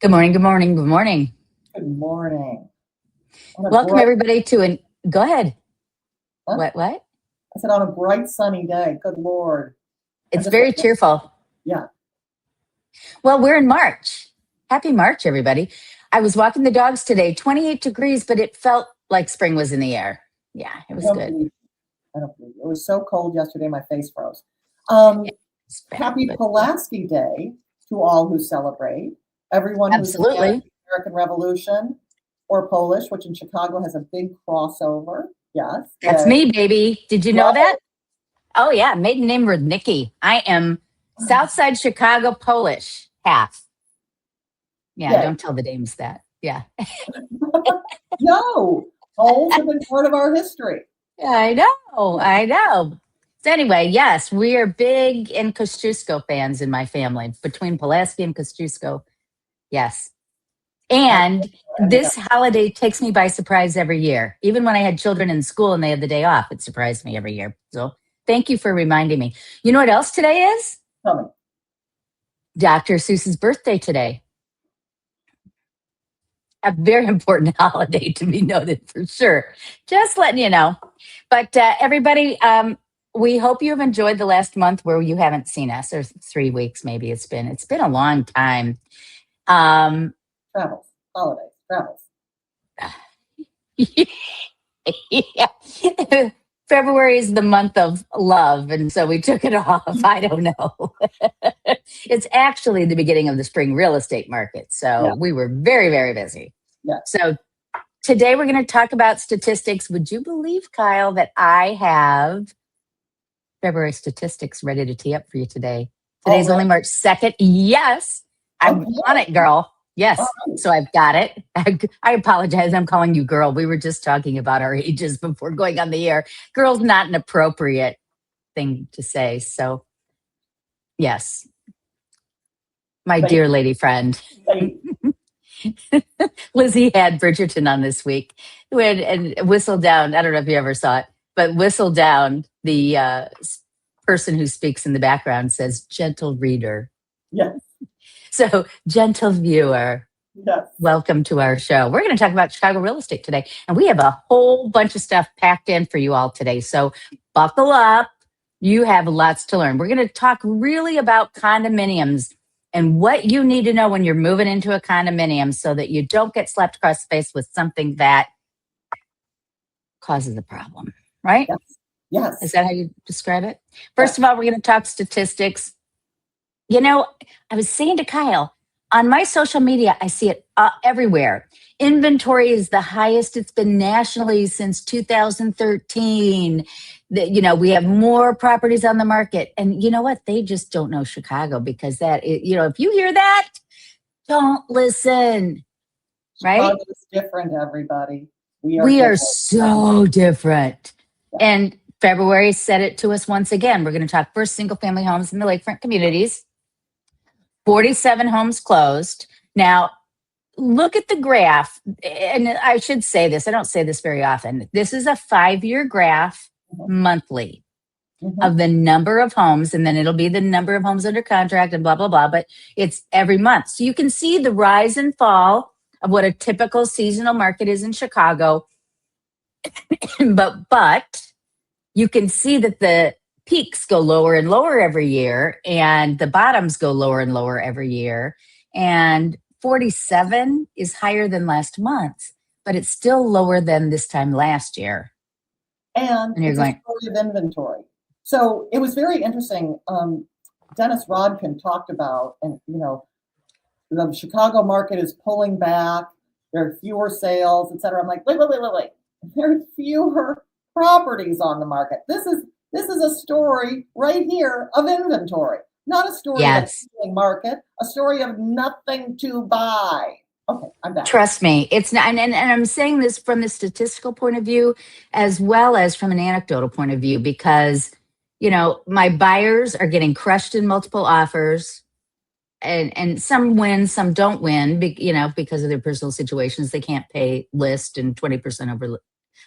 Good morning, good morning, good morning. Good morning. Welcome everybody to go ahead. Huh? What? I said on a bright sunny day. Good Lord. It's very cheerful. Yeah. Well, we're in March. Happy March, everybody. I was walking the dogs today, 28 degrees, but it felt like spring was in the air. Yeah, it was good. I don't believe it. It was so cold yesterday, my face froze. Happy Pulaski Day to all who celebrate. Everyone who's in the American Revolution or Polish, which in Chicago has a big crossover. Yes. That's me, baby. Did you know that? Oh, yeah. Maiden name Rudnicki. I am Southside Chicago Polish, half. Yeah, don't tell the dames that. Yeah. No. Poles have been part of our history. I know. So anyway, yes, we are big in Kosciuszko fans in my family, between Pulaski and Kosciuszko. Yes. And this holiday takes me by surprise every year. Even when I had children in school and they had the day off, it surprised me every year. So thank you for reminding me. You know what else today is? Tell me. Dr. Seuss's birthday today. A very important holiday to be noted for sure. Just letting you know. But everybody, we hope you have enjoyed the last month where you haven't seen us, or 3 weeks maybe it's been. It's been a long time. Travels, holidays, travels. Yeah. February is the month of love, and so we took it off. I don't know. It's actually the beginning of the spring real estate market, so we were very, very busy. Yeah. So today we're going to talk about statistics. Would you believe, Kyle, that I have February statistics ready to tee up for you today? Today's only March 2nd. Yes, I'm on it, girl. Yes, so I've got it. I apologize. I'm calling you girl. We were just talking about our ages before going on the air. Girl's not an appropriate thing to say. So, yes, my dear lady friend. Lizzie had Bridgerton on this week and whistled down. I don't know if you ever saw it, but whistled down the person who speaks in the background says, gentle reader. Yes. So, gentle viewer, welcome to our show. We're going to talk about Chicago real estate today, and we have a whole bunch of stuff packed in for you all today. So, buckle up. You have lots to learn. We're going to talk really about condominiums and what you need to know when you're moving into a condominium so that you don't get slapped across the face with something that causes a problem, right? Yes. Is that how you describe it? First of all, we're going to talk statistics. You know, I was saying to Kyle, on my social media, I see it everywhere. Inventory is the highest it's been nationally since 2013. We have more properties on the market. And you know what? They just don't know Chicago because if you hear that, don't listen. Right? Chicago's different, everybody. We are so different. Yeah. And February said it to us once again. We're going to talk first single family homes in the lakefront communities. 47 homes closed. Now, look at the graph. And I should say this. I don't say this very often. This is a 5-year graph monthly of the number of homes. And then it'll be the number of homes under contract and blah, blah, blah. But it's every month. So you can see the rise and fall of what a typical seasonal market is in Chicago. but you can see that the peaks go lower and lower every year, and the bottoms go lower and lower every year. And 47 is higher than last month, but it's still lower than this time last year. And you're it's going, a story of inventory. So it was very interesting. Dennis Rodkin talked about, and the Chicago market is pulling back. There are fewer sales, et cetera. I'm like, wait. There's fewer properties on the market. This is a story right here of inventory, not a story of a market, a story of nothing to buy. Okay, I'm back. Trust me, it's not, and I'm saying this from the statistical point of view as well as from an anecdotal point of view, because, my buyers are getting crushed in multiple offers, and some win, some don't win, because of their personal situations. They can't pay list and 20% over.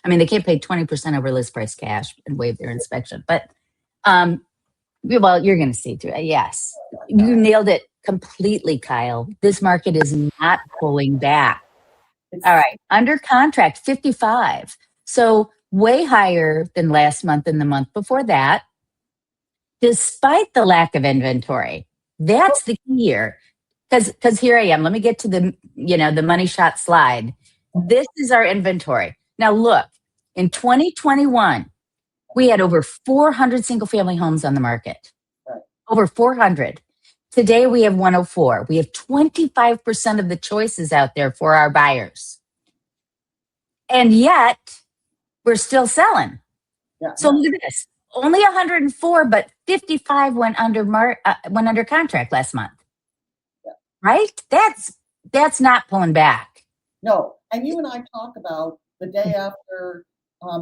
They can't pay 20% over list price cash and waive their inspection. But, you're going to see too. Yes, you nailed it completely, Kyle. This market is not pulling back. It's, All right. Under contract, 55. So way higher than last month and the month before that, despite the lack of inventory. That's the key here. Because here I am. Let me get to the money shot slide. This is our inventory. Now look, in 2021, we had over 400 single family homes on the market. Right. Over 400. Today we have 104. We have 25% of the choices out there for our buyers. And yet we're still selling. yeah, So yeah. look at this. Only 104, but 55 went under contract last month. Yeah. Right? That's not pulling back. No, and you and I talk about the day after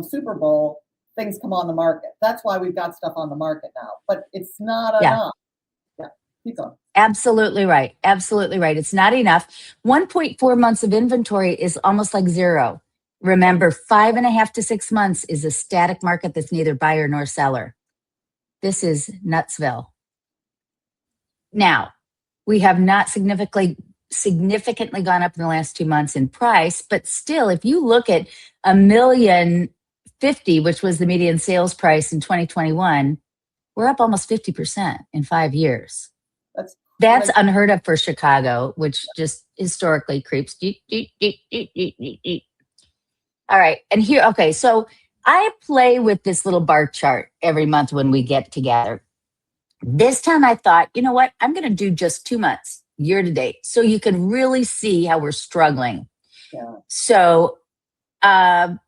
Super Bowl, things come on the market. That's why we've got stuff on the market now, but it's not enough. Yeah, keep going. Absolutely right. Absolutely right. It's not enough. 1.4 months of inventory is almost like zero. Remember, 5.5 to 6 months is a static market that's neither buyer nor seller. This is Nutsville. Now, we have not significantly gone up in the last 2 months in price, but still, if you look at $1,050,000, which was the median sales price in 2021, we're up almost 50% in 5 years. That's unheard of for Chicago, which just historically creeps. All right. And here, okay. So I play with this little bar chart every month when we get together. This time I thought, you know what? I'm going to do just 2 months year to date. So you can really see how we're struggling. Yeah. So for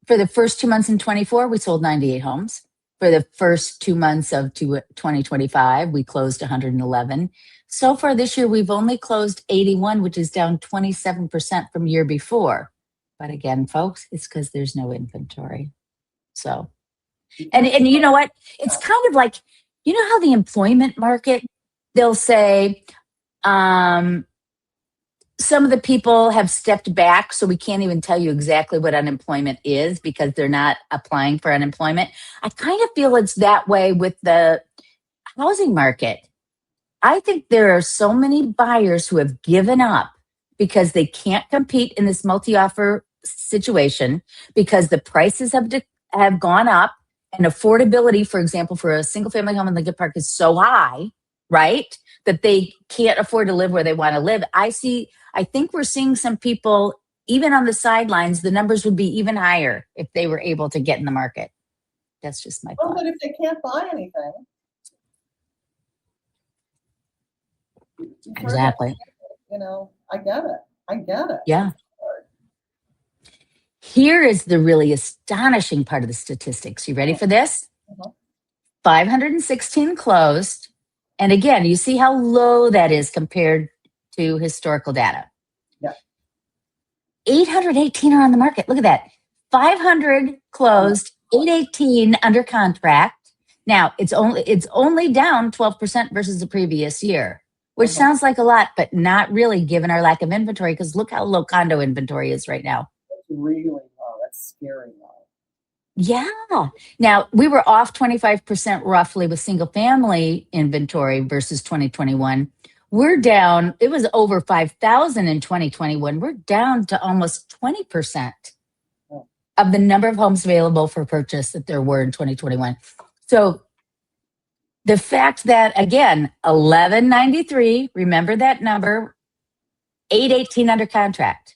the first 2 months in 24, we sold 98 homes. For the first 2 months of 2025, we closed 111. So far this year, we've only closed 81, which is down 27% from year before. But again, folks, it's because there's no inventory. So, and you know what? It's kind of like, you know how the employment market, they'll say, some of the people have stepped back, so we can't even tell you exactly what unemployment is because they're not applying for unemployment. I kind of feel it's that way with the housing market. I think there are so many buyers who have given up because they can't compete in this multi-offer situation because the prices have gone up and affordability, for example, for a single family home in Lincoln Park is so high, right? That they can't afford to live where they want to live. I think we're seeing some people, even on the sidelines, the numbers would be even higher if they were able to get in the market. That's just my thought. But if they can't buy anything. Exactly. You know, I get it. Yeah. Here is the really astonishing part of the statistics. You ready for this? 516 closed. And again, you see how low that is compared to historical data. Yeah. 818 are on the market. Look at that. 500 closed, 818 under contract. Now, it's only down 12% versus the previous year, which sounds like a lot, but not really given our lack of inventory, because look how low condo inventory is right now. That's really low. That's scary low. Yeah. Now, we were off 25% roughly with single family inventory versus 2021. We're down, it was over 5,000 in 2021. We're down to almost 20% of the number of homes available for purchase that there were in 2021. So the fact that, again, 1193, remember that number, 818 under contract.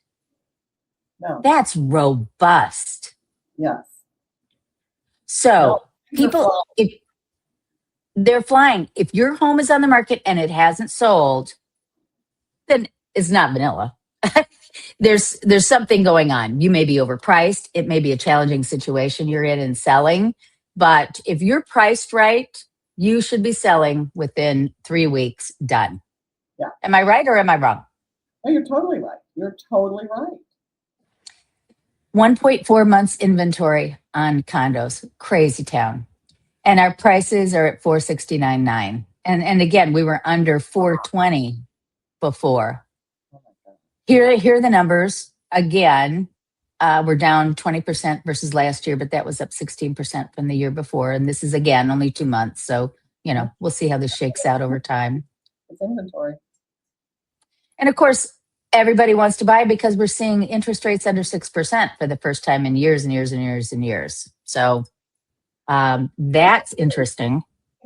No. That's robust. Yes. So people, if they're flying, if your home is on the market and it hasn't sold, then it's not vanilla. There's something going on. You may be overpriced. It may be a challenging situation you're in and selling. But if you're priced right, you should be selling within 3 weeks, done. Yeah. Am I right or am I wrong? No, you're totally right. You're totally right. 1.4 months inventory on condos, crazy town. And our prices are at $469.9. And again, we were under $420 before. Oh my God. Here are the numbers. Again, we're down 20% versus last year, but that was up 16% from the year before. And this is, again, only 2 months. So, we'll see how this shakes out over time. It's inventory. And of course, everybody wants to buy because we're seeing interest rates under 6% for the first time in years and years and years and years. So that's interesting.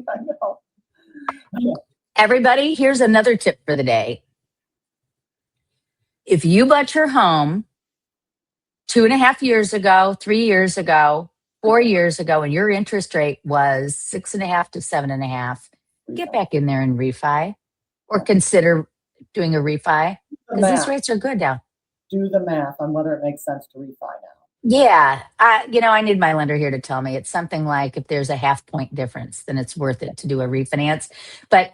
I know. Everybody, here's another tip for the day. If you bought your home 2.5 years ago, 3 years ago, 4 years ago, and your interest rate was 6.5 to 7.5, get back in there and refi, or consider doing a refi, because these rates are good now. Do the math on whether it makes sense to refi now. Yeah, I need my lender here to tell me. It's something like if there's a 0.5 point difference, then it's worth it to do a refinance. But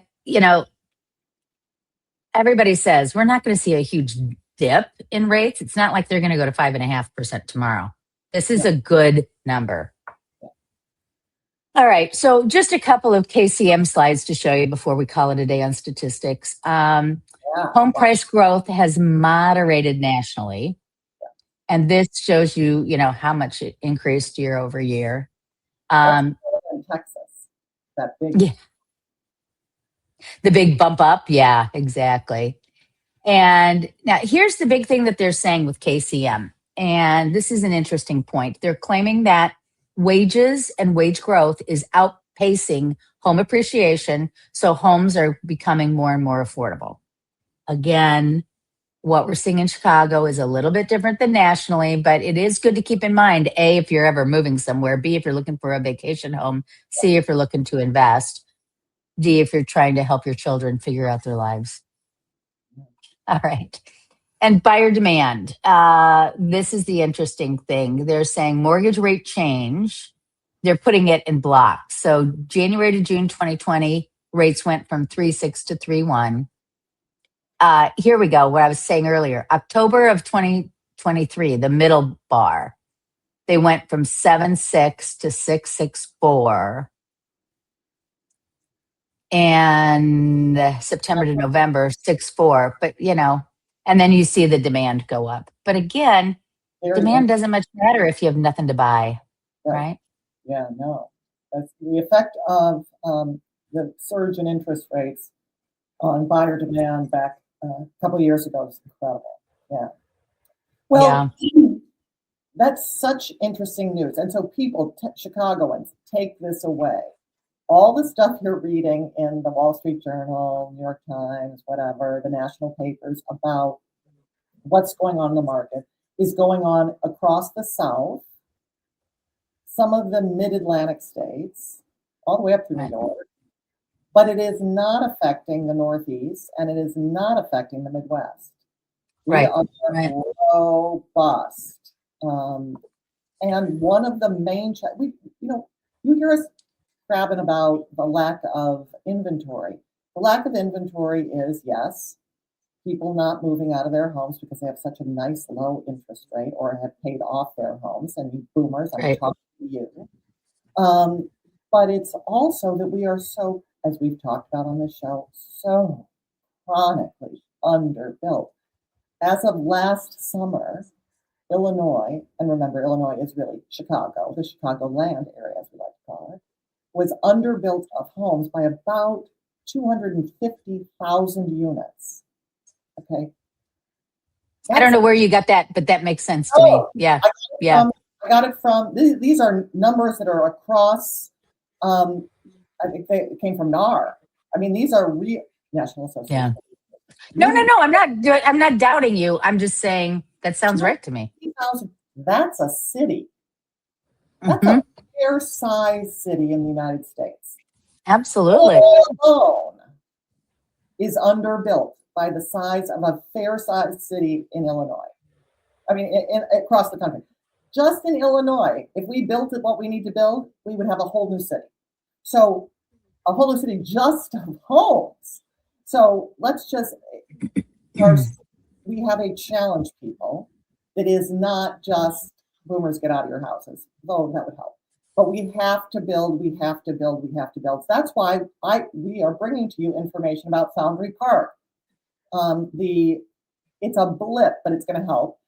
everybody says we're not going to see a huge dip in rates. It's not like they're going to go to 5.5% tomorrow. This is a good number. All right, so just a couple of KCM slides to show you before we call it a day on statistics. Home price growth has moderated nationally. And this shows you, how much it increased year over year. In Texas, that big. The big bump up. Yeah, exactly. And now here's the big thing that they're saying with KCM. And this is an interesting point. They're claiming that wages and wage growth is outpacing home appreciation. So homes are becoming more and more affordable. Again, what we're seeing in Chicago is a little bit different than nationally, but it is good to keep in mind, A, if you're ever moving somewhere, B, if you're looking for a vacation home, C, if you're looking to invest, D, if you're trying to help your children figure out their lives. All right. And buyer demand. This is the interesting thing. They're saying mortgage rate change. They're putting it in blocks. So January to June 2020, rates went from 3.6 to 3.1. Here we go, what I was saying earlier. October of 2023, the middle bar, they went from 7.6 to 6.64. And September to November, 6.4. But, and then you see the demand go up. But again, demand doesn't much matter if you have nothing to buy, right? Yeah, no. That's the effect of the surge in interest rates on buyer demand back a couple of years ago is incredible. Yeah. Well, that's such interesting news. And so people, Chicagoans, take this away. All the stuff you're reading in the Wall Street Journal, New York Times, whatever, the national papers about what's going on in the market is going on across the South, some of the mid-Atlantic states, all the way up to New York. But it is not affecting the Northeast, and it is not affecting the Midwest. We are robust. And one of the main, you hear us crabbing about the lack of inventory. The lack of inventory is, yes, people not moving out of their homes because they have such a nice low interest rate or have paid off their homes. And you boomers, I'm talking to you. But it's also that we are so, as we've talked about on this show, so chronically underbuilt. As of last summer, Illinois, and remember, Illinois is really Chicago, the Chicagoland area, as we like to call it, was underbuilt of homes by about 250,000 units. Okay. I don't know where you got that, but that makes sense to me. Yeah. I got it from, these are numbers that are across, I think they came from NAR. I mean, these are real National Association. Yeah. No. I'm not doubting you. I'm just saying that sounds right to me. That's a city. That's a fair size city in the United States. Absolutely. Alone is underbuilt by the size of a fair size city in Illinois. I mean, across the country. Just in Illinois, if we built it what we need to build, we would have a whole new city. So a whole new city just of homes. So let's just, first, we have a challenge, people, that is not just boomers get out of your houses, though that would help. But we have to build, we have to build, we have to build. So that's why we are bringing to you information about Foundry Park. It's a blip, but it's going to help.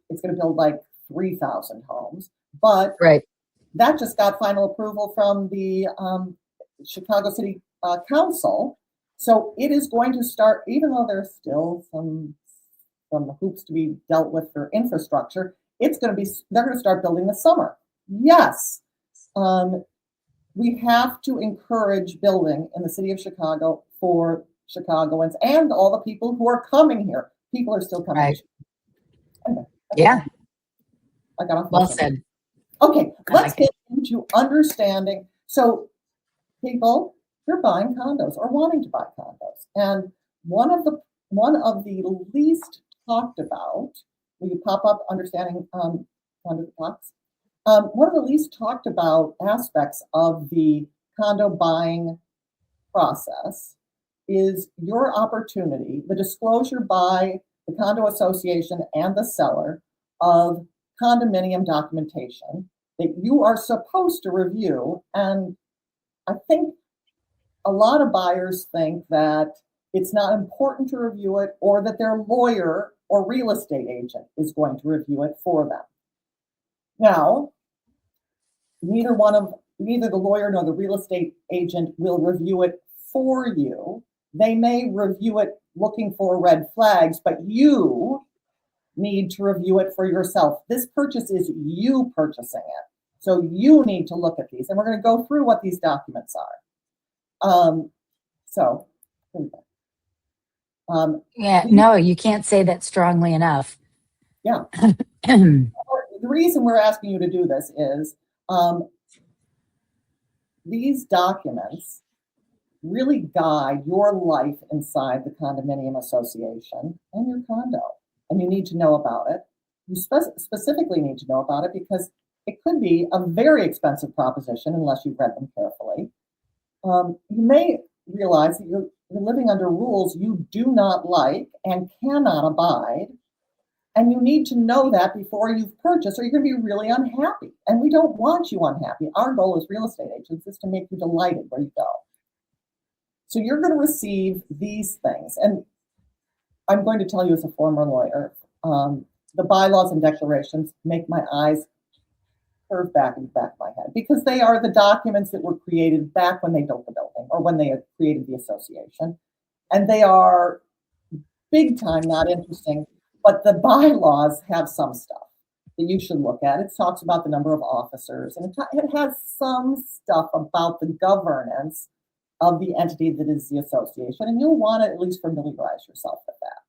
It's going to build like 3,000 homes, but that just got final approval from the Chicago City Council So it is going to start, even though there's still some hoops to be dealt with for infrastructure, they're going to start building this summer. Yes. We have to encourage building in the city of Chicago for Chicagoans and all the people who are coming here. People are still coming. Right. Anyway, Yeah. I got off. Well said. Okay, let's get into understanding. So people, they're buying condos or wanting to buy condos. And one of the least talked about, will you pop up understanding condo talks? One of the least talked about aspects of the condo buying process is your opportunity, the disclosure by the condo association and the seller of condominium documentation that you are supposed to review. And I think a lot of buyers think that it's not important to review it, or that their lawyer or real estate agent is going to review it for them. Now, neither the lawyer nor the real estate agent will review it for you. They may review it looking for red flags, but you need to review it for yourself. This purchase is you purchasing it. So you need to look at these. And we're going to go through what these documents are. No, you can't say that strongly enough. Yeah. The reason we're asking you to do this is these documents really guide your life inside the condominium association and your condo. And you need to know about it. You specifically need to know about it because it could be a very expensive proposition unless you've read them carefully. You may realize that you're living under rules you do not like and cannot abide. And you need to know that before you've purchased, or you're going to be really unhappy. And we don't want you unhappy. Our goal as real estate agents is to make you delighted where you go. So you're going to receive these things. And I'm going to tell you as a former lawyer, the bylaws and declarations make my eyes curve back in the back of my head, because they are the documents that were created back when they built the building or when they had created the association. And they are big time not interesting, but the bylaws have some stuff that you should look at. It talks about the number of officers, and it has some stuff about the governance of the entity that is the association, and you'll want to at least familiarize yourself with that.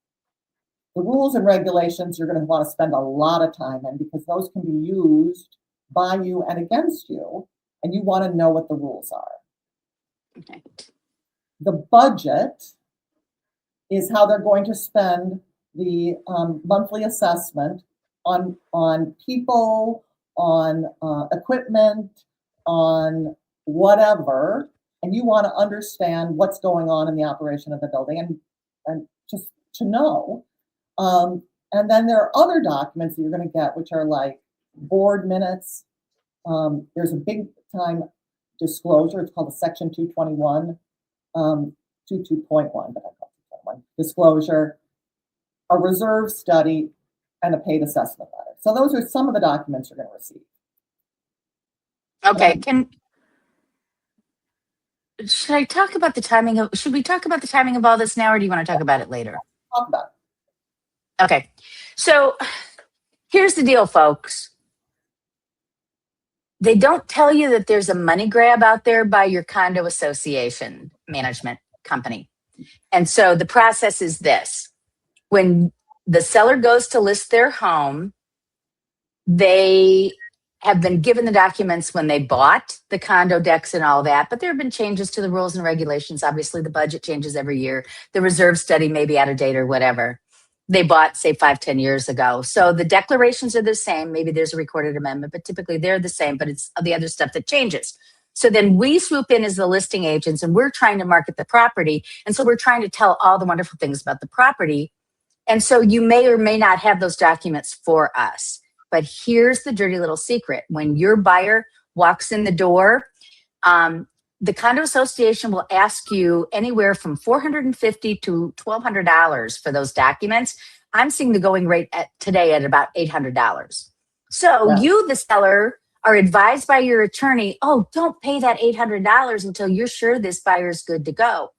The rules and regulations you're going to want to spend a lot of time in, because those can be used by you and against you, and you want to know what the rules are. Okay. The budget is how they're going to spend the monthly assessment on people, on equipment, on whatever, and you want to understand what's going on in the operation of the building and just to know. And then there are other documents that you're going to get, which are like board minutes. There's a big time disclosure. It's called a Section 221, 22.1, but I call it 221. Disclosure, a reserve study, and a paid assessment letter. So those are some of the documents you're going to receive. Okay. Should we talk about the timing of all this now, or do you want to talk about it later? Talk about it. Okay. So here's the deal, folks. They don't tell you that there's a money grab out there by your condo association management company. And so the process is this. When the seller goes to list their home, they have been given the documents when they bought the condo decks and all that, but there have been changes to the rules and regulations. Obviously, the budget changes every year. The reserve study may be out of date or whatever. They bought, say, 5-10 years ago. So the declarations are the same. Maybe there's a recorded amendment, but typically they're the same, but it's the other stuff that changes. So then we swoop in as the listing agents, and we're trying to market the property. And so we're trying to tell all the wonderful things about the property. And so you may or may not have those documents for us. But here's the dirty little secret. When your buyer walks in the door, the condo association will ask you anywhere from $450 to $1,200 for those documents. I'm seeing the going rate today at about $800. So you, the seller, are advised by your attorney, oh, don't pay that $800 until you're sure this buyer is good to go.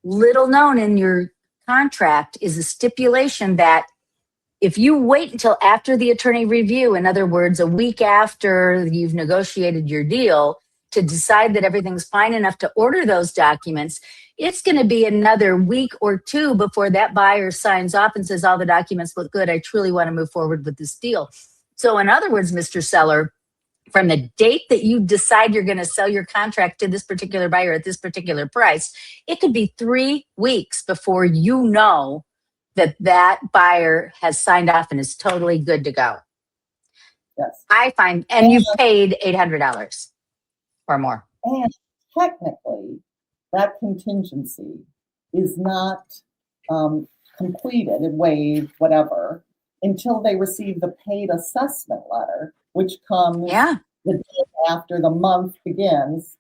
little known in your contract is a stipulation that if you wait until after the attorney review, in other words, a week after you've negotiated your deal, to decide that everything's fine enough to order those documents, it's going to be another week or two before that buyer signs off and says, all the documents look good. I truly want to move forward with this deal. So in other words, Mr. Seller, from the date that you decide you're going to sell your contract to this particular buyer at this particular price, it could be 3 weeks before you know that that buyer has signed off and is totally good to go. Yes. I find, and you've paid $800 or more. And technically, that contingency is not completed and waived, whatever, until they receive the paid assessment letter, which comes the day after the month begins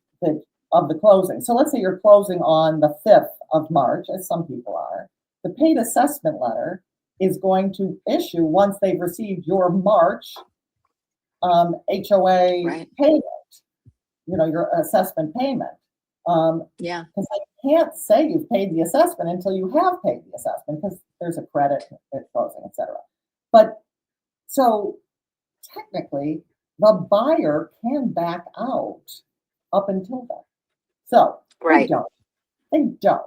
of the closing. So let's say you're closing on the 5th of March, as some people are. The paid assessment letter is going to issue once they've received your March HOA payment, your assessment payment. Because I can't say you've paid the assessment until you have paid the assessment, because there's a credit at closing, etc. But so technically, the buyer can back out up until then. So they don't,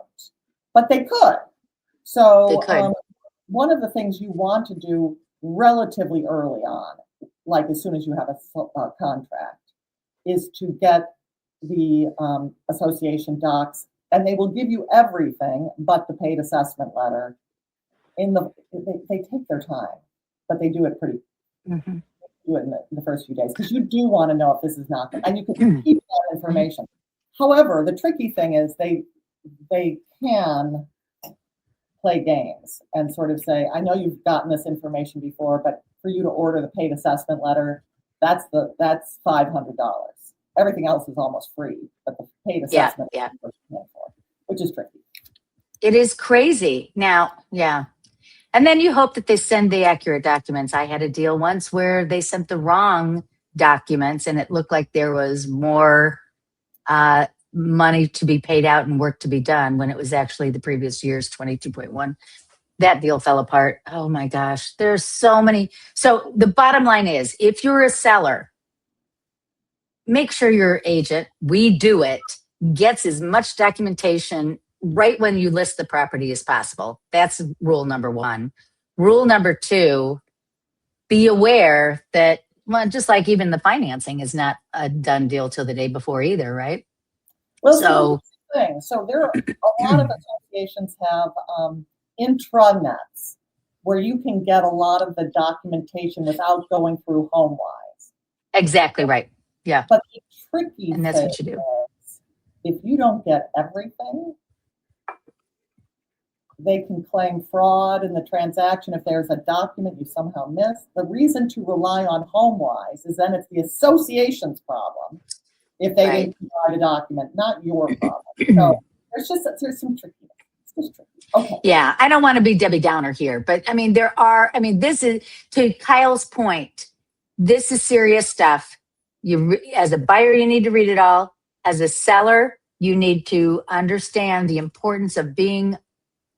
but they could. So one of the things you want to do relatively early on, like as soon as you have a contract, is to get the association docs, and they will give you everything but the paid assessment letter. They take their time, but they do it pretty. Do it in the first few days, because you do want to know if this is not, and you can keep that information. However, the tricky thing is they can play games and sort of say, I know you've gotten this information before, but for you to order the paid assessment letter, that's $500. Everything else is almost free, but the paid assessment is for, which is tricky. It is crazy. Now, and then you hope that they send the accurate documents. I had a deal once where they sent the wrong documents, and it looked like there was more money to be paid out and work to be done when it was actually the previous year's 22.1. That deal fell apart. Oh my gosh, there's so many. So the bottom line is, if you're a seller, make sure your agent, we do it, gets as much documentation right when you list the property as possible. That's rule number 1. Rule number 2, be aware that, well, just like even the financing is not a done deal till the day before either, right? Well, so there are a lot of associations have intranets where you can get a lot of the documentation without going through HomeWise. Exactly right. Yeah. But the tricky thing what you do. is, if you don't get everything, they can claim fraud in the transaction if there's a document you somehow missed. The reason to rely on HomeWise is then it's the association's problem if they didn't provide a document, not your problem. So there's some trickiness. It's just tricky. Okay. Yeah, I don't want to be Debbie Downer here, but this is, to Kyle's point, this is serious stuff. As a buyer, you need to read it all. As a seller, you need to understand the importance of being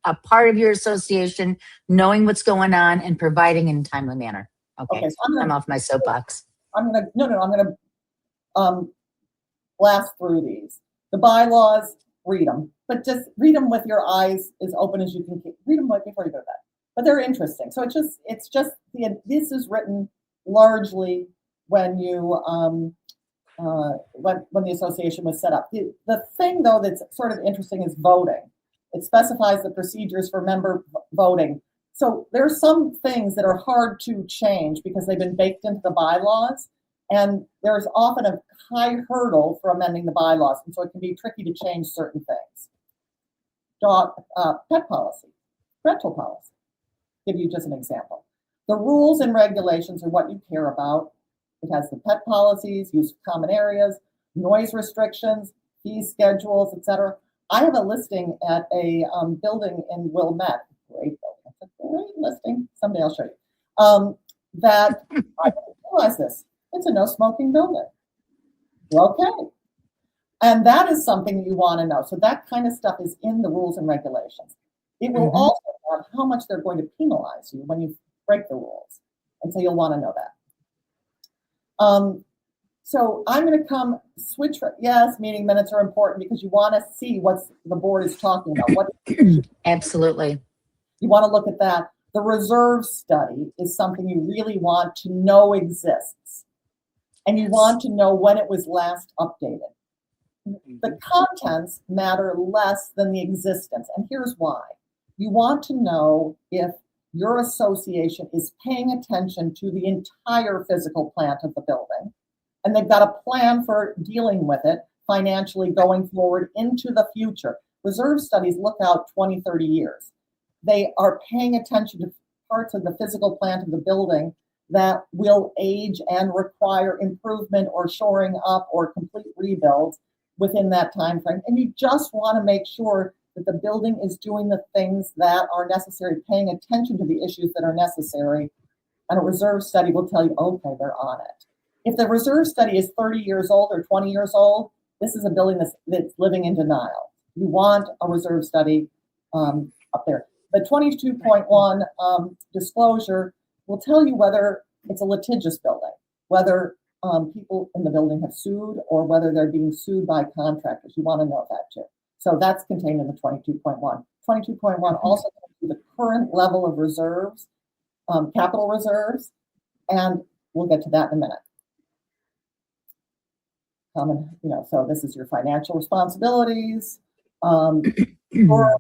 a part of your association, knowing what's going on, and providing in a timely manner. Okay, so I'm off my soapbox. I'm gonna blast through these. The bylaws, read them, but just read them with your eyes as open as you can keep. Read them before you go to bed. But they're interesting. So this is written largely when you when the association was set up. The thing though that's sort of interesting is voting. It specifies the procedures for member voting. So there are some things that are hard to change because they've been baked into the bylaws, and there's often a high hurdle for amending the bylaws, and so it can be tricky to change certain things. Pet policy, rental policy. Give you just an example. The rules and regulations are what you care about. It has the pet policies, use of common areas, noise restrictions, fee schedules, etc. I have a listing at a building in Wilmette. Great building. It's a great listing. Someday I'll show you. That I didn't realize this. It's a no smoking building. Okay. And that is something you want to know. So that kind of stuff is in the rules and regulations. It will also have how much they're going to penalize you when you break the rules. And so you'll want to know that. So I'm going to switch. Yes, meeting minutes are important because you want to see what the board is talking about. Absolutely. You want to look at that. The reserve study is something you really want to know exists. And you want to know when it was last updated. The contents matter less than the existence. And here's why. You want to know if your association is paying attention to the entire physical plant of the building, and they've got a plan for dealing with it financially going forward into the future. Reserve studies look out 20, 30 years. They are paying attention to parts of the physical plant of the building that will age and require improvement or shoring up or complete rebuilds within that time frame. And you just want to make sure that the building is doing the things that are necessary, paying attention to the issues that are necessary. And a reserve study will tell you, okay, they're on it. If the reserve study is 30 years old or 20 years old, this is a building that's living in denial. You want a reserve study up there. The 22.1 disclosure will tell you whether it's a litigious building, whether people in the building have sued or whether they're being sued by contractors. You want to know that too. So that's contained in the 22.1. 22.1 also tells you the current level of reserves, capital reserves, and we'll get to that in a minute. So this is your financial responsibilities. Your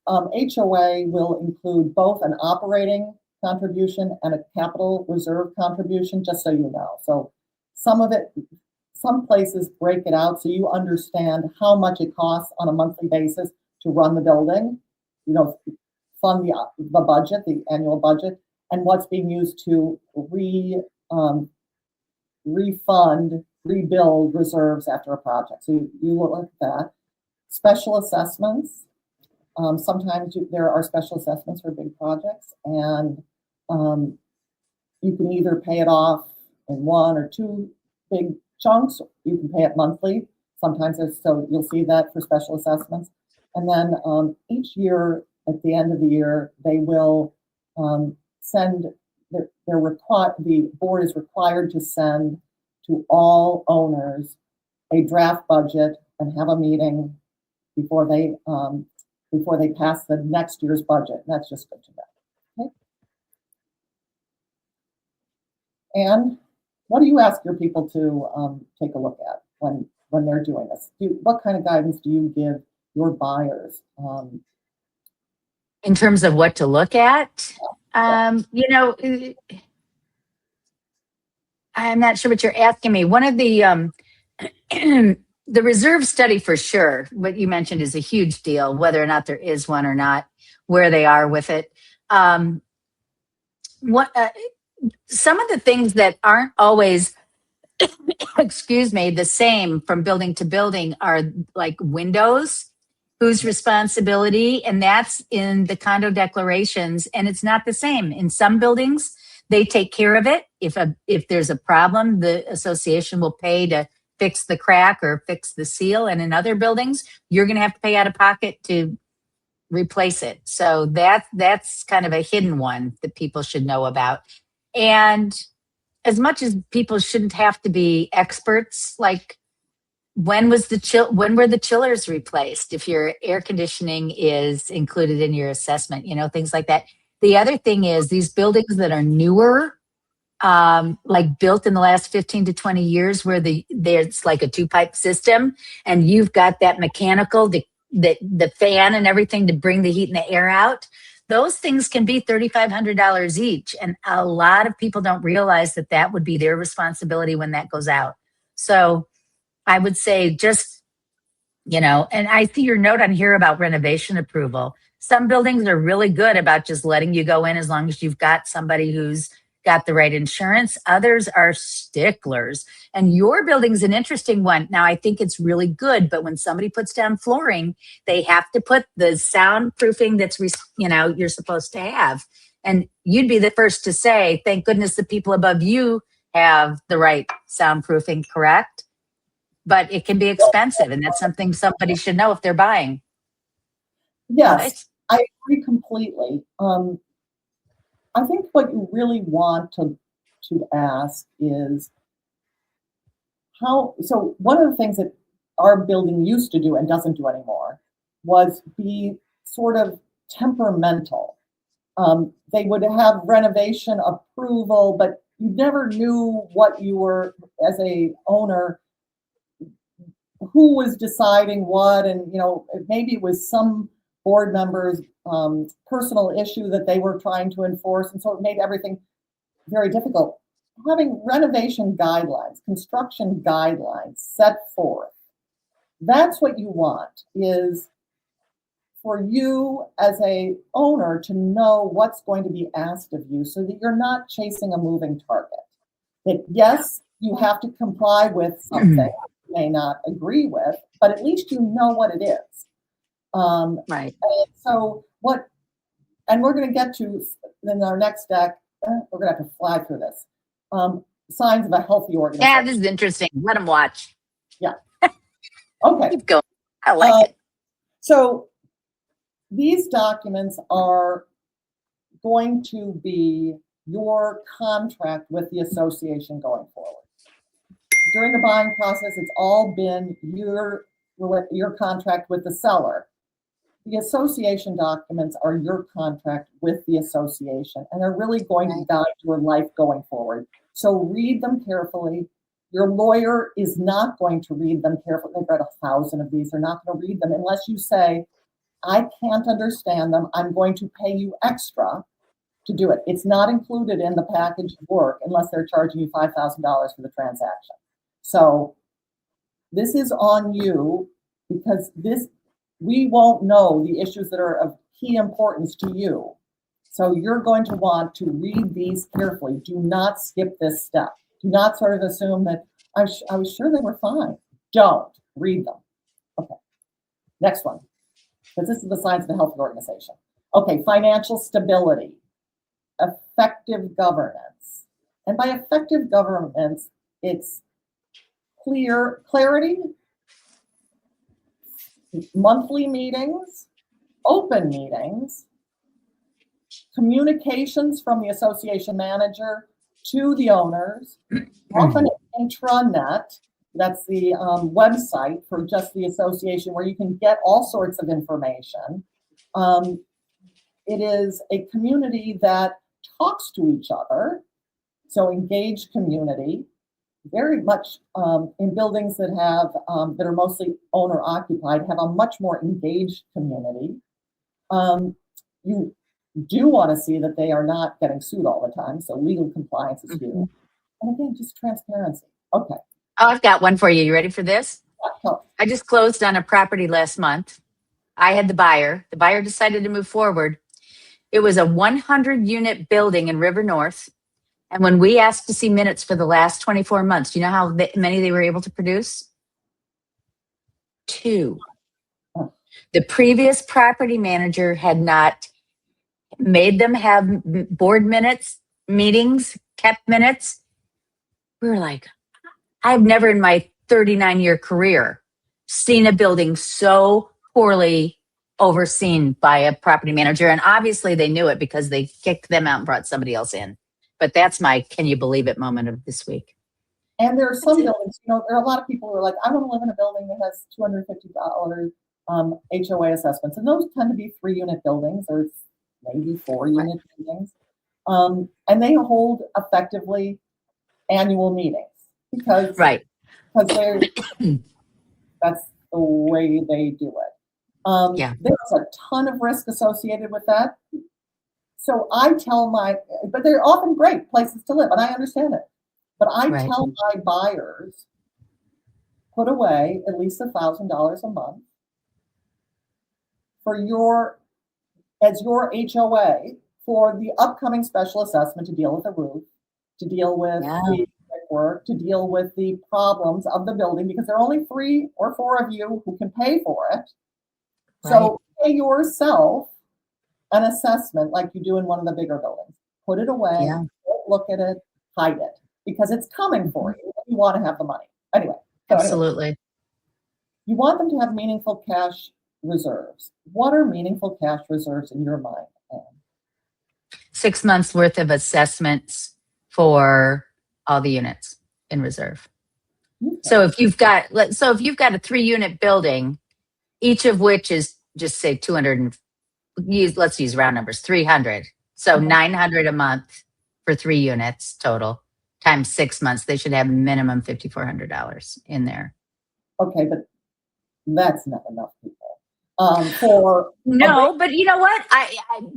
HOA will include both an operating contribution and a capital reserve contribution, just so you know. So some places break it out so you understand how much it costs on a monthly basis to run the building, fund the budget, the annual budget, and what's being used to rebuild reserves after a project. So you look at that. Special assessments. Sometimes there are special assessments for big projects, and you can either pay it off in one or two big chunks. You can pay it monthly. Sometimes so you'll see that for special assessments. And then each year, at the end of the year, they will send. The board is required to send to all owners a draft budget and have a meeting before they pass the next year's budget. And that's just good to know. Okay. And what do you ask your people to take a look at when they're doing this? What kind of guidance do you give your buyers? In terms of what to look at, I'm not sure what you're asking me. One of the the reserve study for sure, what you mentioned is a huge deal, whether or not there is one or not, where they are with it. Some of the things that aren't always, excuse me, the same from building to building are like windows, whose responsibility, and that's in the condo declarations, and it's not the same. In some buildings, they take care of it. If there's a problem, the association will pay to fix the crack or fix the seal. And in other buildings, you're going to have to pay out of pocket to replace it. So that's kind of a hidden one that people should know about. And as much as people shouldn't have to be experts, like when were the chillers replaced? If your air conditioning is included in your assessment, things like that. The other thing is these buildings that are newer, like built in the last 15 to 20 years, where there's like a 2-pipe system and you've got that mechanical, the fan and everything to bring the heat and the air out. Those things can be $3,500 each. And a lot of people don't realize that would be their responsibility when that goes out. So I would say just, and I see your note on here about renovation approval. Some buildings are really good about just letting you go in as long as you've got somebody who's got the right insurance. Others are sticklers. And your building's an interesting one. Now, I think it's really good, but when somebody puts down flooring, they have to put the soundproofing that's, you're supposed to have. And you'd be the first to say, thank goodness the people above you have the right soundproofing, correct? but it can be expensive, and that's something somebody should know if they're buying. Yes, I agree completely. I think what you really want to ask is how. So one of the things that our building used to do and doesn't do anymore was be sort of temperamental. They would have renovation approval, but you never knew what you were, as a owner, who was deciding what, and maybe it was some board members' personal issue that they were trying to enforce, and so it made everything very difficult. Having renovation guidelines, construction guidelines set forth, that's what you want, is for you as a owner to know what's going to be asked of you so that you're not chasing a moving target. That yes, you have to comply with something you may not agree with, but at least you know what it is. Right. So what, and we're going to get to in our next deck, we're going to have to fly through this. Signs of a healthy organization. Yeah, this is interesting. Let them watch. Yeah. Okay. Keep going. I like it. So these documents are going to be your contract with the association going forward. During the buying process, it's all been your contract with the seller. The association documents are your contract with the association, and they're really going to guide your life going forward. So read them carefully. Your lawyer is not going to read them carefully. They've read 1,000 of these. They're not going to read them unless you say, I can't understand them. I'm going to pay you extra to do it. It's not included in the package of work unless they're charging you $5,000 for the transaction. So this is on you, because we won't know the issues that are of key importance to you. So you're going to want to read these carefully. Do not skip this step. Do not sort of assume that I was sure they were fine. Don't read them. Okay, next one, because this is the signs of a healthy organization. Okay, financial stability, effective governance. And by effective governance, it's clarity, monthly meetings, open meetings, communications from the association manager to the owners, often intranet. That's the website for just the association where you can get all sorts of information. It is a community that talks to each other, so engaged community. Very much in buildings that have that are mostly owner occupied have a much more engaged community. You do want to see that they are not getting sued all the time, so legal compliance is huge. And again, just transparency. Okay. Oh, I've got one for you. You ready for this? Oh. I just closed on a property last month. I had the buyer. The buyer decided to move forward. It was a 100-unit building in River North. And when we asked to see minutes for the last 24 months, do you know how many they were able to produce? 2. The previous property manager had not made them have board minutes, meetings, kept minutes. We were like, I've never in my 39-year career seen a building so poorly overseen by a property manager. And obviously they knew it because they kicked them out and brought somebody else in. But that's my can you believe it moment of this week. And there are some buildings, there are a lot of people who are like, I want to live in a building that has $250 HOA assessments. And those tend to be 3-unit buildings or maybe 4-unit buildings. And they hold effectively annual meetings because they're that's the way they do it. There's a ton of risk associated with that. So I tell but they're often great places to live, and I understand it. But I tell my buyers, put away at least $1,000 a month for your HOA for the upcoming special assessment to deal with the roof, to deal with the work, to deal with the problems of the building, because there are only 3 or 4 of you who can pay for it. So pay yourself an assessment like you do in one of the bigger buildings. Put it away, don't look at it, hide it, because it's coming for you. You want to have the money. Anyway, So anyway, Absolutely. you want them to have meaningful cash reserves. What are meaningful cash reserves in your mind, Anne? 6 months worth of assessments for all the units in reserve. Okay. So if you've got, if you've got a 3-unit building, each of which is just say 200 and let's use round numbers, 300. So Mhm. 900 a month for 3 units total times 6 months. They should have minimum $5,400 in there. Okay, but that's not enough people. For No, but you know what?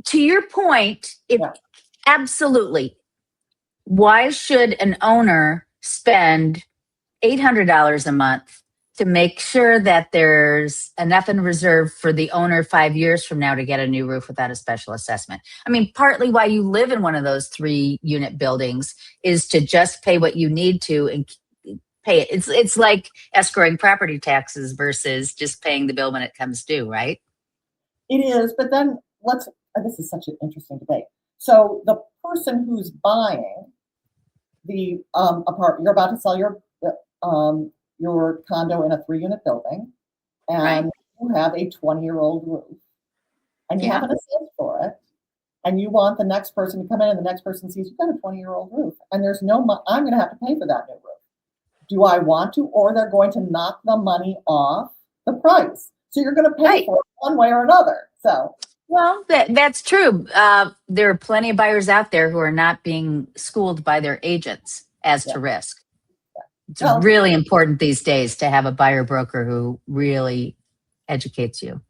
To your point, if Yeah. absolutely, why should an owner spend $800 a month to make sure that there's enough in reserve for the owner 5 years from now to get a new roof without a special assessment? I mean, partly why you live in one of those 3-unit buildings is to just pay what you need to and pay it. It's like escrowing property taxes versus just paying the bill when it comes due, right? It is, but then this is such an interesting debate. So the person who's buying the apartment, you're about to sell your condo in a 3-unit building, and Right. you have a 20-year-old roof, and you Yeah. haven't assessed for it, and you want the next person to come in, and the next person sees you've got a 20-year-old roof, and there's no I'm going to have to pay for that new roof. Do I want to, or they're going to knock the money off the price? So you're going to pay Right. for it one way or another. So Well, that's true. There are plenty of buyers out there who are not being schooled by their agents as yeah. to risk. It's Well, really important these days to have a buyer broker who really educates you.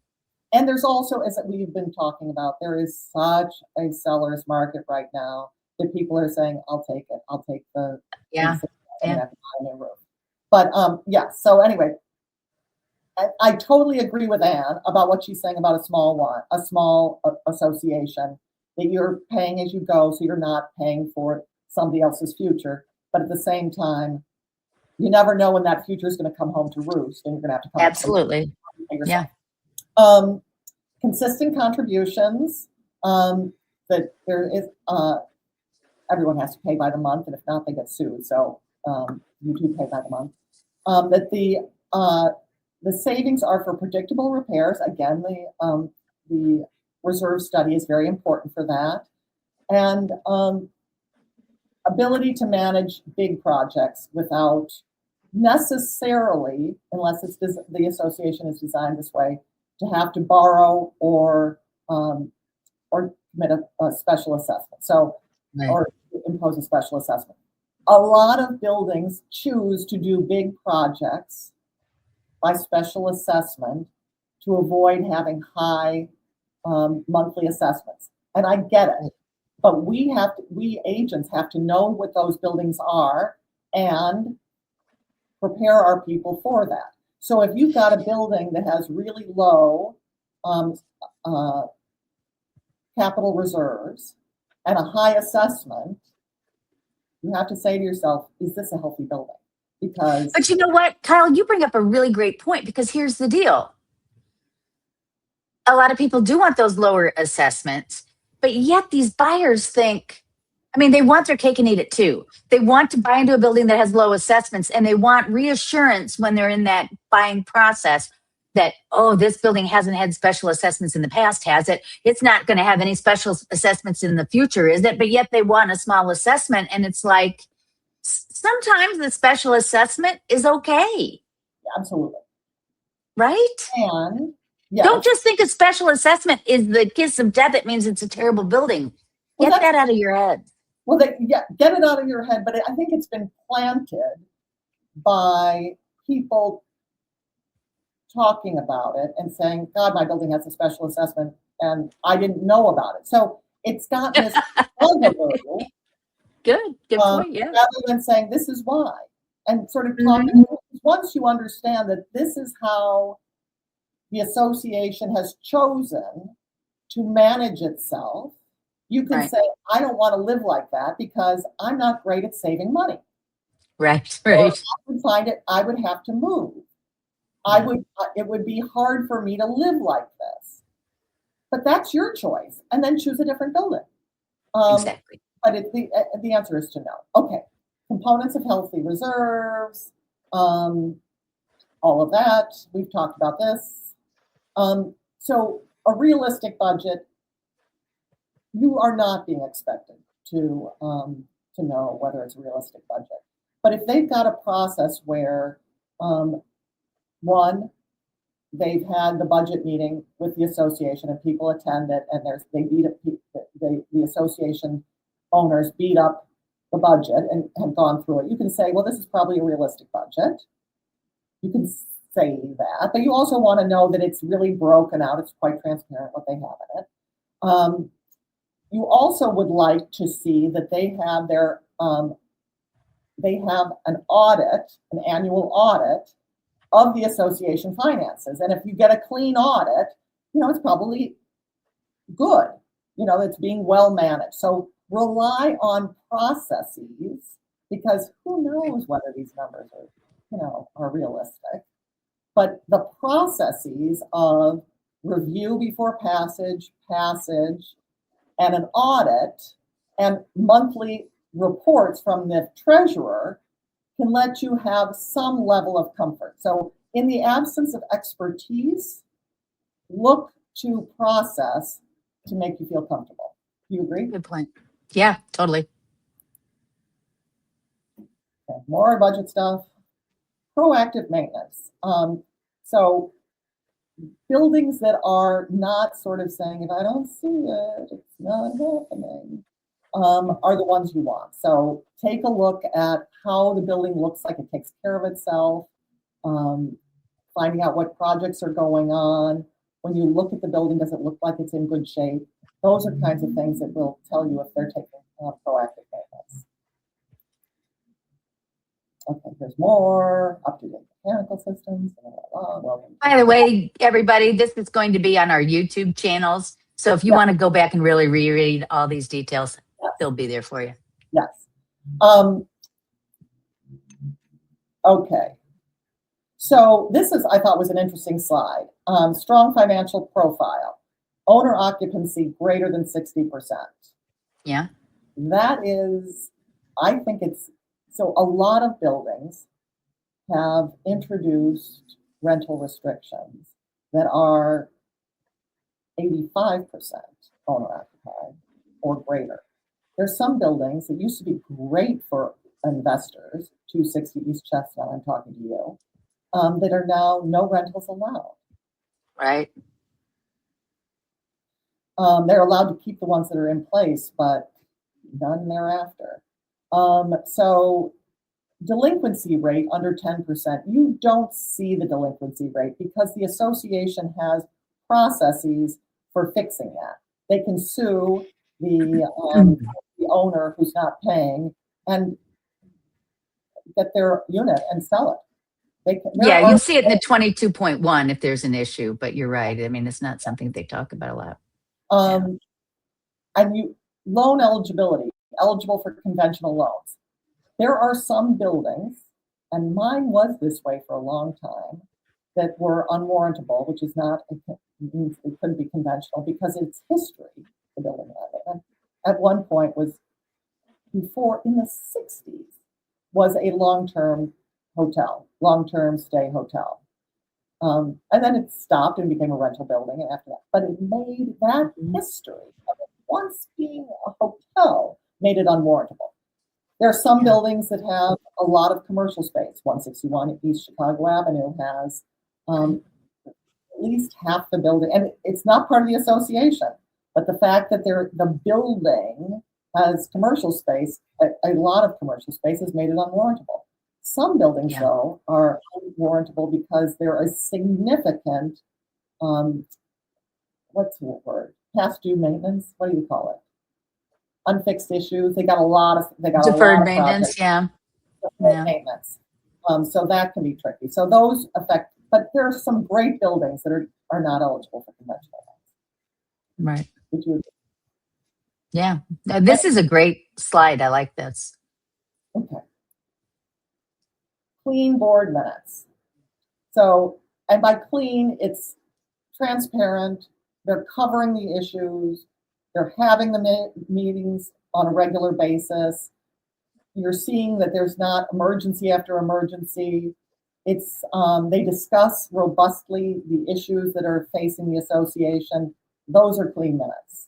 and there's also, as we've been talking about, there is such a seller's market right now that people are saying, I'll take it. I'll take the Yeah. I'm gonna have to buy a new roof. But yeah, so anyway, I totally agree with Anne about what she's saying about a small association, that you're paying as you go, so you're not paying for somebody else's future. But at the same time, you never know when that future is going to come home to roost, and you're going to have to come Absolutely. yourself. Yeah. Consistent contributions, that there is, everyone has to pay by the month, and if not, they get sued. So you do pay by the month. That the savings are for predictable repairs. Again, the reserve study is very important for that. And ability to manage big projects without necessarily, unless the association is designed this way, to have to borrow or commit a special assessment. So, Right. or impose a special assessment. A lot of buildings choose to do big projects by special assessment to avoid having high monthly assessments. And I get it, but we agents have to know what those buildings are and prepare our people for that. So if you've got a building that has really low capital reserves and a high assessment, you have to say to yourself, is this a healthy building? Because But you know what, Kyle, you bring up a really great point, because here's the deal. A lot of people do want those lower assessments, but yet these buyers think, I mean, they want their cake and eat it too. They want to buy into a building that has low assessments, and they want reassurance when they're in that buying process that, oh, this building hasn't had special assessments in the past, has it? It's not going to have any special assessments in the future, is it? But yet they want a small assessment, and it's like, sometimes the special assessment is okay, absolutely. right? And yes, Don't just think a special assessment is the kiss of death. It means it's a terrible building. Well, Get that out of your head. well, get it out of your head. But I think it's been planted by people talking about it and saying, God, my building has a special assessment and I didn't know about it. So it's gotten this bugaboo, Good point. Yeah. rather than saying, this is why. And sort of Mhm. talking, once you understand that this is how the association has chosen to manage itself, you can Right. say, I don't want to live like that because I'm not great at saving money. Right. Or Right. I would find it, I would have to move. Yeah. It would be hard for me to live like this. But that's your choice. And then choose a different building. Exactly. But the answer is to no. Okay. Components of healthy reserves, all of that. We've talked about this. So a realistic budget, you are not being expected to know whether it's a realistic budget. But if they've got a process where, one, they've had the budget meeting with the association and people attend it, and the association owners beat up the budget and have gone through it. You can say, well, this is probably a realistic budget. You can say that, but you also want to know that it's really broken out. It's quite transparent what they have in it. You also would like to see that they have an audit, an annual audit of the association finances. And if you get a clean audit, it's probably good. It's being well managed. So rely on processes, because who knows whether these numbers are realistic. But the processes of review before passage, and an audit, and monthly reports from the treasurer can let you have some level of comfort. So in the absence of expertise, look to process to make you feel comfortable. Do you agree? Good point. Yeah, totally. Okay, more budget stuff. Proactive maintenance. So buildings that are not sort of saying, if I don't see it, it's not happening, are the ones you want. So take a look at how the building looks like it takes care of itself, finding out what projects are going on. When you look at the building, does it look like it's in good shape? Those are kinds of things that will tell you if they're taking proactive maintenance. Okay, there's more up-to-date mechanical systems. By the way, everybody, this is going to be on our YouTube channels. So if you want to go back and really reread all these details, they'll be there for you. Yes. Okay. So this I thought was an interesting slide. Strong financial profile. Owner occupancy greater than 60%. Yeah. That is, I think so a lot of buildings have introduced rental restrictions that are 85% owner occupied or greater. There's some buildings that used to be great for investors, 260 East Chestnut, I'm talking to you, that are now no rentals allowed. Right. They're allowed to keep the ones that are in place, but none thereafter. So delinquency rate under 10%, you don't see the delinquency rate because the association has processes for fixing that. They can sue the owner who's not paying and get their unit and sell it. You'll see it in the 22.1 if there's an issue, but you're right. I mean, it's not something they talk about a lot. And loan eligibility, eligible for conventional loans. There are some buildings, and mine was this way for a long time, that were unwarrantable, which is not, it couldn't be conventional because it's history, the building at one point was before, in the 60s, was a long-term hotel, long-term stay hotel. And then it stopped and became a rental building after that. But it made that history of it once being a hotel made it unwarrantable. There are some buildings that have a lot of commercial space. 161 East Chicago Avenue has at least half the building, and it's not part of the association, but the fact that the building has commercial space, a lot of commercial space, has made it unwarrantable. Some buildings, though, are unwarrantable because there is significant, what's the word? Past due maintenance. What do you call it? Unfixed issues. They got a lot of deferred maintenance. Deferred maintenance. So that can be tricky. So those affect, but there are some great buildings that are not eligible for conventional loans. Right. Would you agree? Yeah. This is a great slide. I like this. Okay. Clean board minutes. So, and by clean, it's transparent. They're covering the issues. They're having the meetings on a regular basis. You're seeing that there's not emergency after emergency. They discuss robustly the issues that are facing the association. Those are clean minutes.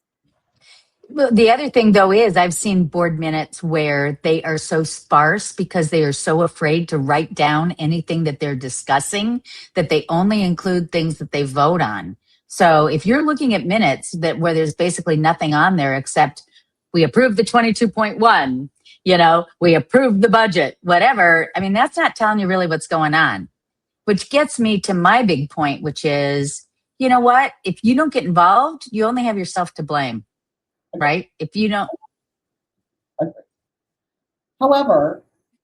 Well, the other thing, though, is I've seen board minutes where they are so sparse because they are so afraid to write down anything that they're discussing that they only include things that they vote on. So if you're looking at minutes where there's basically nothing on there except we approved the 22.1, we approved the budget, whatever. I mean, that's not telling you really what's going on, which gets me to my big point, which is, you know what? If you don't get involved, you only have yourself to blame. Right? If you don't. However,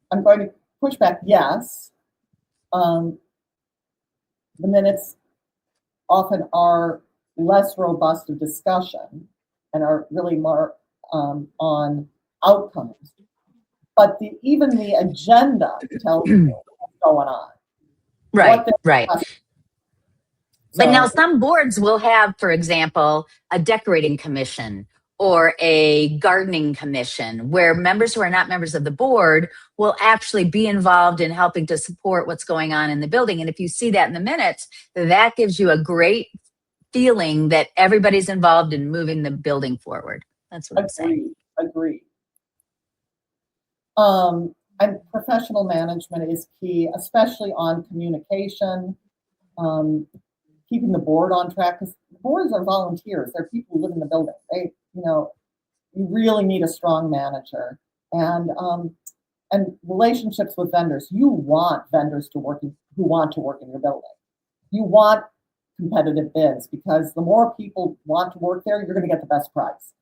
I'm going to push back. Yes, the minutes often are less robust of discussion and are really more on outcomes. But even the agenda tells you what's going on. Right, right. So, but now some boards will have, for example, a decorating commission or a gardening commission where members who are not members of the board will actually be involved in helping to support what's going on in the building. And if you see that in the minutes, that gives you a great feeling that everybody's involved in moving the building forward. That's what I'm saying. Agreed. And professional management is key, especially on communication, keeping the board on track, because boards are volunteers. They're people who live in the building. You really need a strong manager, and relationships with vendors. You want vendors who want to work in your building. You want competitive bids, because the more people want to work there, you're going to get the best price.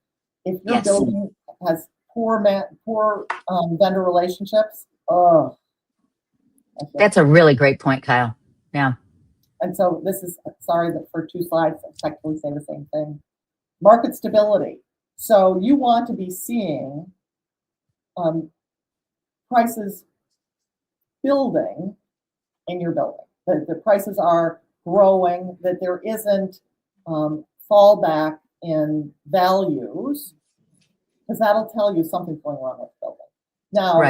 If your building has poor vendor relationships, that's a really great point, Kyle. Yeah. And so this is, sorry that for 2 slides I technically say the same thing. Market stability. So you want to be seeing prices building in your building. The prices are growing, that there isn't fallback in values, because that'll tell you something's going wrong with the building. Now,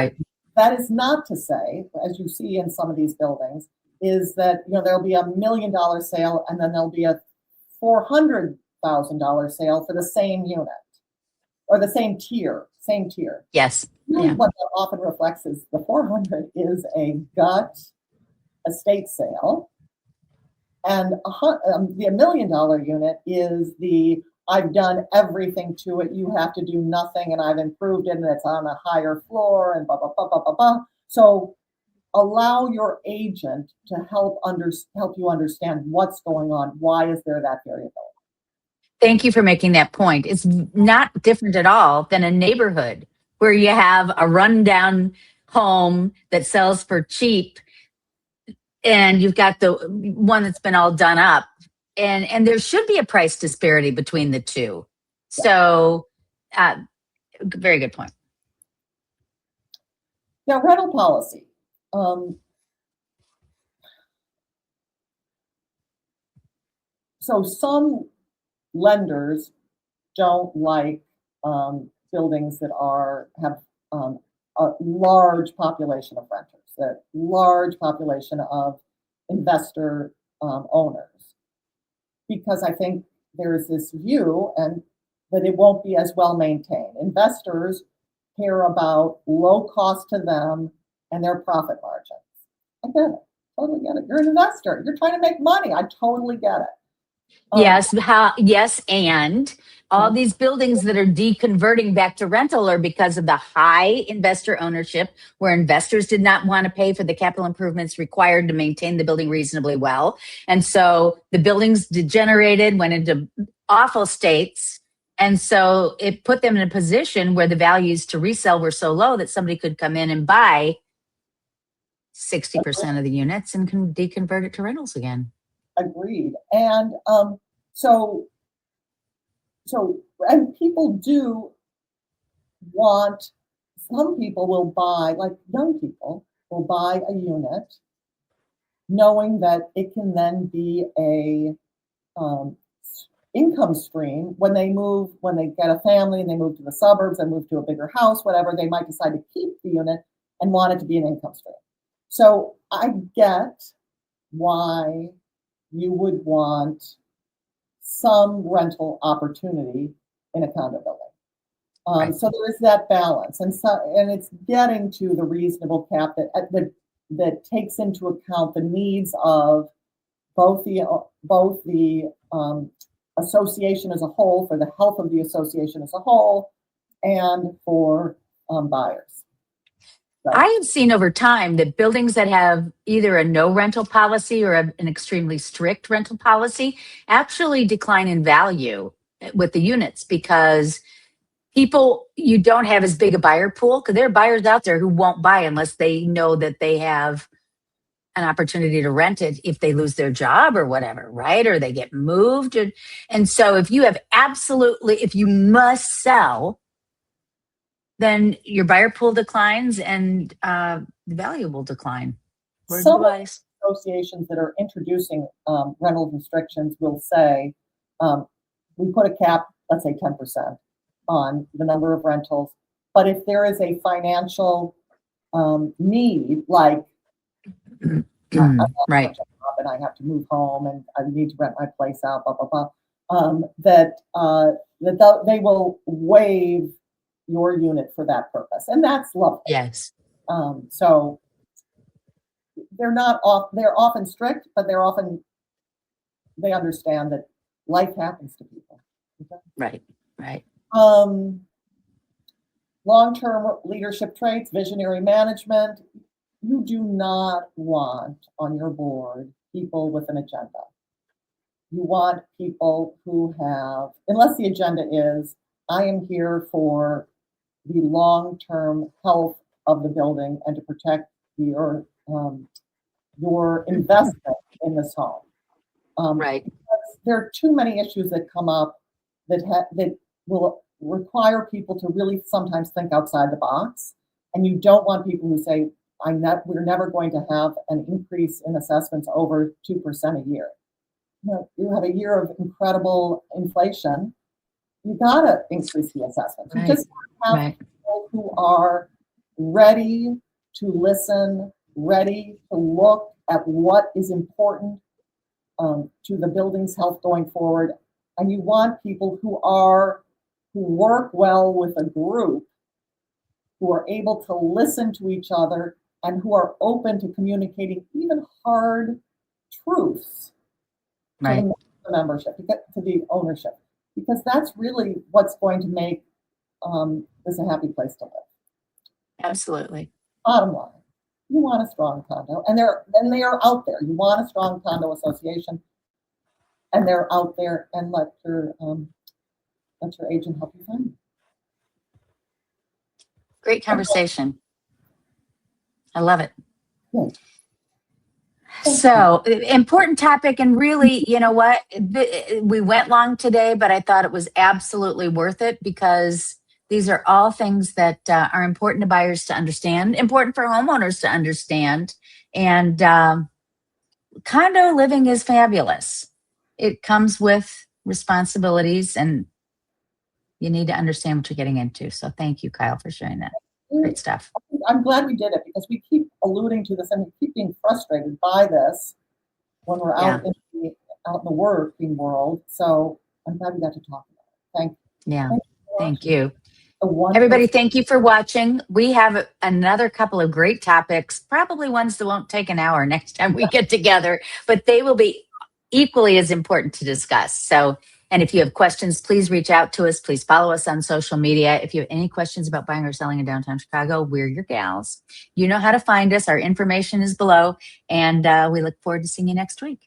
that is not to say, as you see in some of these buildings, is that there'll be $1 million sale and then there'll be a $400,000 sale for the same unit or the same tier. Yes. Really, what that often reflects is the 400 is a gut estate sale, and the $1 million unit is the I've done everything to it. You have to do nothing, and I've improved it, and it's on a higher floor, and blah blah blah blah blah blah. So allow your agent to help you understand what's going on. Why is there that variability? Thank you for making that point. It's not different at all than a neighborhood where you have a rundown home that sells for cheap, and you've got the one that's been all done up. And there should be a price disparity between the two. So, very good point. Now, rental policy. So some lenders don't like buildings that have a large population of renters, a large population of investor owners, because I think there's this view and that it won't be as well maintained. Investors care about low cost to them and their profit margins. I get it. Totally get it. You're an investor. You're trying to make money. I totally get it. Yes, and all these buildings that are deconverting back to rental are because of the high investor ownership, where investors did not want to pay for the capital improvements required to maintain the building reasonably well. And so the buildings degenerated, went into awful states. And so it put them in a position where the values to resell were so low that somebody could come in and buy 60% of the units and can deconvert it to rentals again. Agreed. And and people do want, some people will buy, like young people will buy a unit knowing that it can then be a income stream when they get a family and they move to the suburbs and move to a bigger house, whatever, they might decide to keep the unit and want it to be an income stream. So I get why you would want some rental opportunity in a condo building. Right. So there is that balance, and it's getting to the reasonable cap that takes into account the needs of both the association as a whole, for the health of the association as a whole, and for buyers. So, I have seen over time that buildings that have either a no rental policy or an extremely strict rental policy actually decline in value with the units, because you don't have as big a buyer pool, because there are buyers out there who won't buy unless they know that they have an opportunity to rent it if they lose their job or whatever, right? Or they get moved. And so if you must sell, then your buyer pool declines and the value will decline. some associations that are introducing rental restrictions will say, we put a cap, let's say 10% on the number of rentals. But if there is a financial need, like I'm Right. job and I have to move home and I need to rent my place out, blah, blah, blah, that they will waive your unit for that purpose. And that's lovely. Yes. So they're often strict, but they understand that life happens to people. Okay? Right. Right. Long-term leadership traits, visionary management. You do not want on your board people with an agenda. You want people who have, unless the agenda is, I am here for the long-term health of the building and to protect your investment in this home. Right. There are too many issues that come up that will require people to really sometimes think outside the box. And you don't want people who say, we're never going to have an increase in assessments over 2% a year. You have a year of incredible inflation. You gotta increase the assessments. You just have people who are ready to listen, ready to look at what is important to the building's health going forward. And you want people who work well with a group, who are able to listen to each other, and who are open to communicating even hard truths to the membership, to the ownership, because that's really what's going to make this a happy place to live. Absolutely. Bottom line, you want a strong condo, and they are out there. You want a strong condo association, and they're out there. And let your agent help you find them. Great conversation. I love it. Good. So important topic, and really, you know what? We went long today, but I thought it was absolutely worth it, because these are all things that are important to buyers to understand, important for homeowners to understand. And condo living is fabulous. It comes with responsibilities, and you need to understand what you're getting into. So thank you, Kyle, for sharing that. Great stuff. I'm glad we did it, because we keep alluding to this and we keep being frustrated by this when we're out in the working world. So I'm glad we got to talk about it. Thank you. Everybody, thank you for watching. We have another couple of great topics, probably ones that won't take an hour next time we get together, but they will be equally as important to discuss. So, and if you have questions, please reach out to us. Please follow us on social media. If you have any questions about buying or selling in downtown Chicago, we're your gals. You know how to find us. Our information is below, and we look forward to seeing you next week.